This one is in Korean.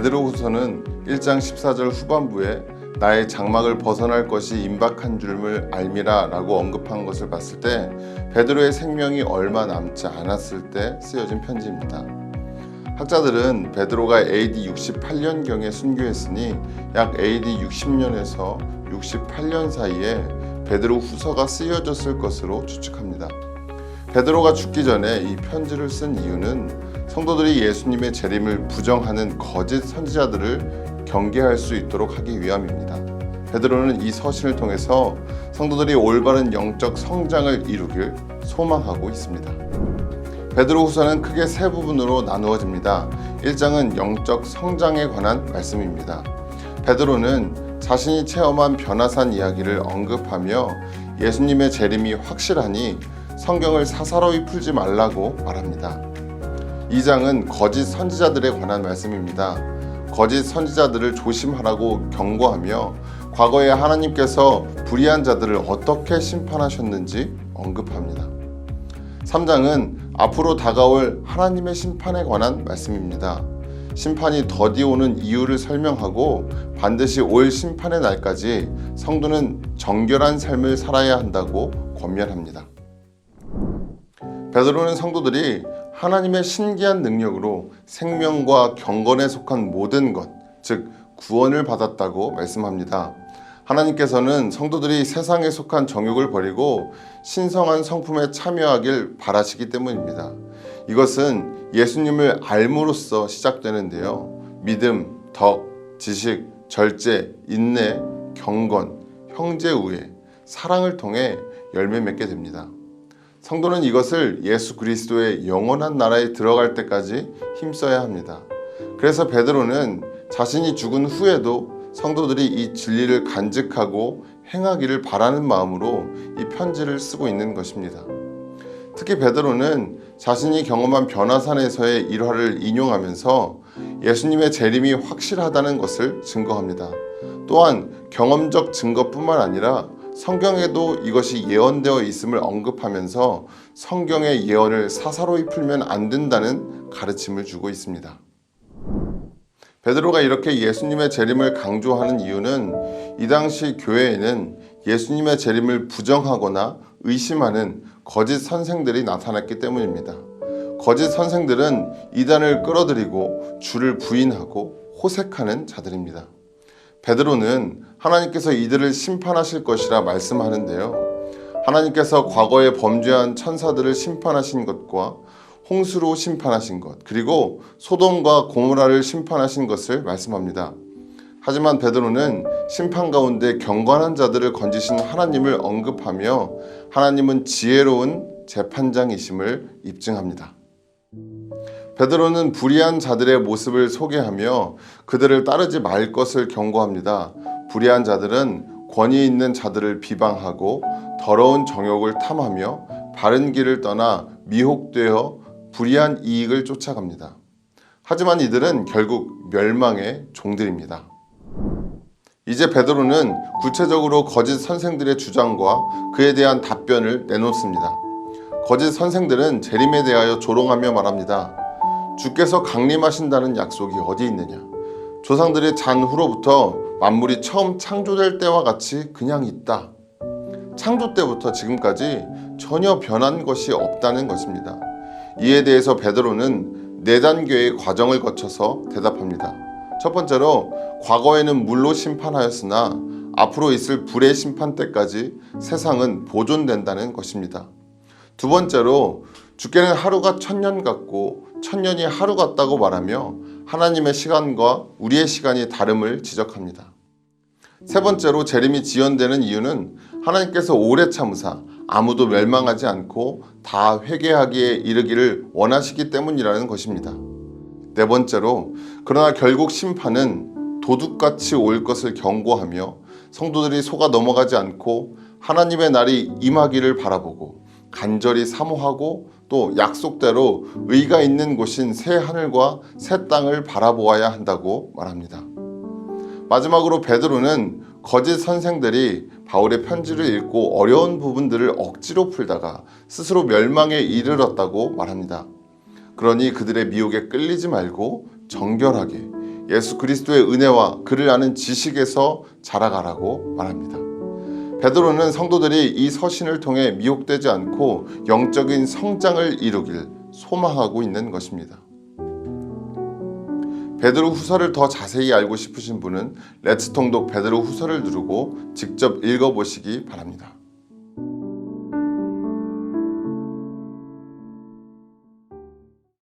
베드로후서는 1장 14절 후반부에 나의 장막을 벗어날 것이 임박한 줄을 알미라 라고 언급한 것을 봤을 때 베드로의 생명이 얼마 남지 않았을 때 쓰여진 편지입니다. 학자들은 베드로가 AD 68년경에 순교했으니 약 AD 60년에서 68년 사이에 베드로 후서가 쓰여졌을 것으로 추측합니다. 베드로가 죽기 전에 이 편지를 쓴 이유는 성도들이 예수님의 재림을 부정하는 거짓 선지자들을 경계할 수 있도록 하기 위함입니다. 베드로는 이 서신을 통해서 성도들이 올바른 영적 성장을 이루길 소망하고 있습니다. 베드로후서는 크게 세 부분으로 나누어집니다. 1장은 영적 성장에 관한 말씀입니다. 베드로는 자신이 체험한 변화산 이야기를 언급하며 예수님의 재림이 확실하니 성경을 사사로이 풀지 말라고 말합니다. 2장은 거짓 선지자들에 관한 말씀입니다. 거짓 선지자들을 조심하라고 경고하며 과거에 하나님께서 불의한 자들을 어떻게 심판하셨는지 언급합니다. 3장은 앞으로 다가올 하나님의 심판에 관한 말씀입니다. 심판이 더디 오는 이유를 설명하고 반드시 올 심판의 날까지 성도는 정결한 삶을 살아야 한다고 권면합니다. 베드로는 성도들이 하나님의 신기한 능력으로 생명과 경건에 속한 모든 것, 즉 구원을 받았다고 말씀합니다. 하나님께서는 성도들이 세상에 속한 정욕을 버리고 신성한 성품에 참여하길 바라시기 때문입니다. 이것은 예수님을 알므로써 시작되는데요. 믿음, 덕, 지식, 절제, 인내, 경건, 형제우애, 사랑을 통해 열매 맺게 됩니다. 성도는 이것을 예수 그리스도의 영원한 나라에 들어갈 때까지 힘써야 합니다. 그래서 베드로는 자신이 죽은 후에도 성도들이 이 진리를 간직하고 행하기를 바라는 마음으로 이 편지를 쓰고 있는 것입니다. 특히 베드로는 자신이 경험한 변화산에서의 일화를 인용하면서 예수님의 재림이 확실하다는 것을 증거합니다. 또한 경험적 증거뿐만 아니라 성경에도 이것이 예언되어 있음을 언급하면서 성경의 예언을 사사로이 풀면 안 된다는 가르침을 주고 있습니다. 베드로가 이렇게 예수님의 재림을 강조하는 이유는 이 당시 교회에는 예수님의 재림을 부정하거나 의심하는 거짓 선생들이 나타났기 때문입니다. 거짓 선생들은 이단을 끌어들이고 주를 부인하고 호색하는 자들입니다. 베드로는 하나님께서 이들을 심판하실 것이라 말씀하는데요. 하나님께서 과거에 범죄한 천사들을 심판하신 것과 홍수로 심판하신 것, 그리고 소돔과 고모라를 심판하신 것을 말씀합니다. 하지만 베드로는 심판 가운데 경건한 자들을 건지신 하나님을 언급하며 하나님은 지혜로운 재판장이심을 입증합니다. 베드로는 불의한 자들의 모습을 소개하며 그들을 따르지 말 것을 경고합니다. 불의한 자들은 권위 있는 자들을 비방하고 더러운 정욕을 탐하며 바른 길을 떠나 미혹되어 불의한 이익을 쫓아갑니다. 하지만 이들은 결국 멸망의 종들입니다. 이제 베드로는 구체적으로 거짓 선생들의 주장과 그에 대한 답변을 내놓습니다. 거짓 선생들은 재림에 대하여 조롱하며 말합니다. 주께서 강림하신다는 약속이 어디 있느냐? 조상들의 잔후로부터 만물이 처음 창조될 때와 같이 그냥 있다. 창조 때부터 지금까지 전혀 변한 것이 없다는 것입니다. 이에 대해서 베드로는 4단계의 과정을 거쳐서 대답합니다. 첫 번째로 과거에는 물로 심판하였으나 앞으로 있을 불의 심판 때까지 세상은 보존된다는 것입니다. 두 번째로 주께는 하루가 1000년 같고 1000년이 하루 같다고 말하며 하나님의 시간과 우리의 시간이 다름을 지적합니다. 세 번째로 재림이 지연되는 이유는 하나님께서 오래 참으사 아무도 멸망하지 않고 다 회개하기에 이르기를 원하시기 때문이라는 것입니다. 네 번째로 그러나 결국 심판은 도둑같이 올 것을 경고하며 성도들이 속아 넘어가지 않고 하나님의 날이 임하기를 바라보고 간절히 사모하고 또 약속대로 의가 있는 곳인 새 하늘과 새 땅을 바라보아야 한다고 말합니다. 마지막으로 베드로는 거짓 선생들이 바울의 편지를 읽고 어려운 부분들을 억지로 풀다가 스스로 멸망에 이르렀다고 말합니다. 그러니 그들의 미혹에 끌리지 말고 정결하게 예수 그리스도의 은혜와 그를 아는 지식에서 자라가라고 말합니다. 베드로는 성도들이 이 서신을 통해 미혹되지 않고 영적인 성장을 이루길 소망하고 있는 것입니다. 베드로 후서를 더 자세히 알고 싶으신 분은 레츠 통독 베드로 후서를 누르고 직접 읽어보시기 바랍니다.